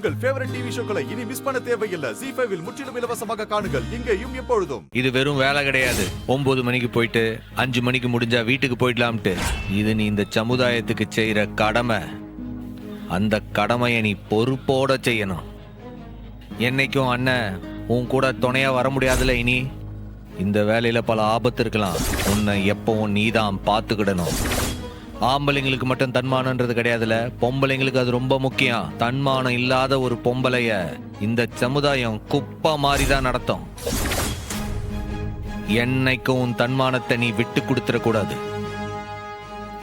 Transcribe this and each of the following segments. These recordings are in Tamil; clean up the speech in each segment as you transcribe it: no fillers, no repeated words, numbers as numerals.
உங்கள் ஃபேவரட் டிவி ஷோக்களை இனி மிஸ் பண்ண தேவையில்லை. ZEE5 இல் முற்றிலும் இலவசமாக காணுங்கள். இங்கேயும் எப்பொழுதும். இது வெறும் வேலை கிடையாது. 9 மணிக்கு போயிட்டு 5 மணிக்கு முடிஞ்சா வீட்டுக்கு போயிடலாம்ட்டு. இது நீ இந்த சமுதாயத்துக்கு செய்யற கடமை. அந்த கடமையை நீ பொறுப்போட செய்யணும். என்னைக்கும் அண்ணன் உன் கூட துணையா வர முடியாதுல. இனி இந்த வேலையில பல ஆபத்து இருக்கலாம். உன்னை எப்பவும் நீதான் பார்த்துக்கிடணும். ஆம்பளைங்களுக்கு மட்டும் தன்மானன்றது கிடையாதுல, பொம்பளைங்களுக்கு அது ரொம்ப முக்கியம். தன்மானம் இல்லாத ஒரு பொம்பளைய இந்த சமுதாயம் குப்பை மாதிரிதான் நடத்தும். என்னைக்கும் உன் தன்மானத்தை நீ விட்டு கொடுத்துடக்கூடாது.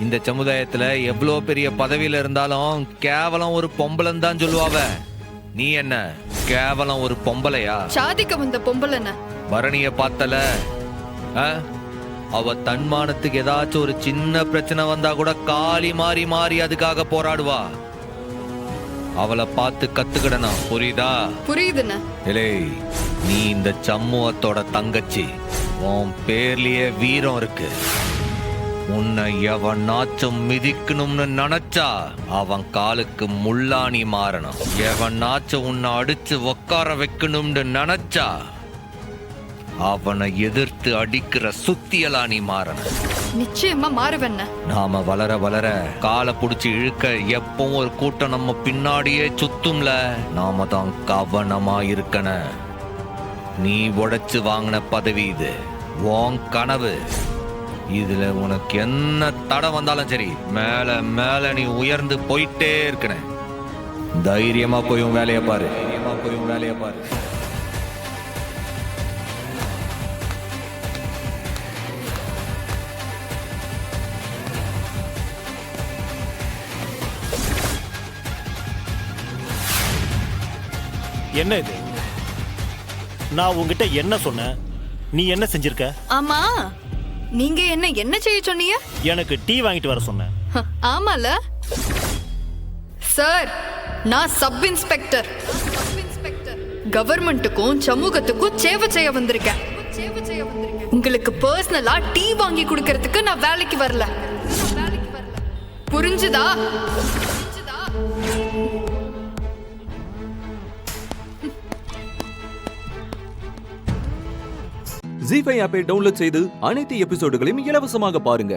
இந்த சமுதாயத்துல எவ்வளோ பெரிய பதவியில இருந்தாலும் கேவலம் ஒரு பொம்பளைன்னு தான் சொல்லுவாவ. நீ என்ன கேவலம் ஒரு பொம்பளையா? சாதிக்க வந்த பொம்பளைன பரணிய பார்த்தல, அவ தன்மானத்துக்கு ஏதாச்சும் ஒரு சின்ன பிரச்சனை வந்தா கூட காலி மாறி மாறி அதுக்காக போராடுவா. அவளை பார்த்து கத்துக்கிடணும், புரியுதா? புரியுதுண்ண. இலே, நீ இந்த சமூகத்தோட தங்கச்சி. உன் பேர்லயே வீரம் இருக்கு. உன்னை எவனாச்சும் மிதிக்கணும்னு நினைச்சா அவன் காலுக்கு முள்ளாணி மாறணும். எவனாச்சும் உன்னை அடிச்சு உக்கார வைக்கணும்னு நினைச்சா அவனை எதிர்த்து அடிக்கிற சுத்தியலா நீ மாறணும். நிச்சயமா மாறுவண்ண. நாம வளர வளர காலை புடிச்சு இழுக்க எப்பவும் ஒரு கூட்டம் நம்ம பின்னாடியே சுத்தும்ல. நாம தான் கவனமா இருக்கணும். நீ உடைச்சு வாங்கின பதவி இது, உன் கனவு. இதுல உனக்கு என்ன தடை வந்தாலும் சரி, மேல மேல நீ உயர்ந்து போயிட்டே இருக்கணும். தைரியமா போய் உன் வேலையை பாரு. தைரியமா போய் உன் வேலையை பாரு. என்ன இது? நான் உங்ககிட்ட என்ன சொன்னேன், நீ என்ன செஞ்சிருக்க? ஆமா, நீங்க என்ன செய்ய சொன்னீங்க? எனக்கு டீ வாங்கிட்டு வர சொன்னேன். ஆமால சார், நான் சப் இன்ஸ்பெக்டர். கவர்மெண்ட்டுக்கும் சமூகத்துக்கும் சேவை செய்ய வந்திருக்கேன். உங்களுக்கு பர்சனலா டீ வாங்கி கொடுக்கறதுக்கு நான் வேலைக்கு வரல. புரிஞ்சுதா? ZEE5 ஆப்பை டவுன்லோட் செய்து அனைத்து எபிசோடுகளையும் இலவசமாக பாருங்க.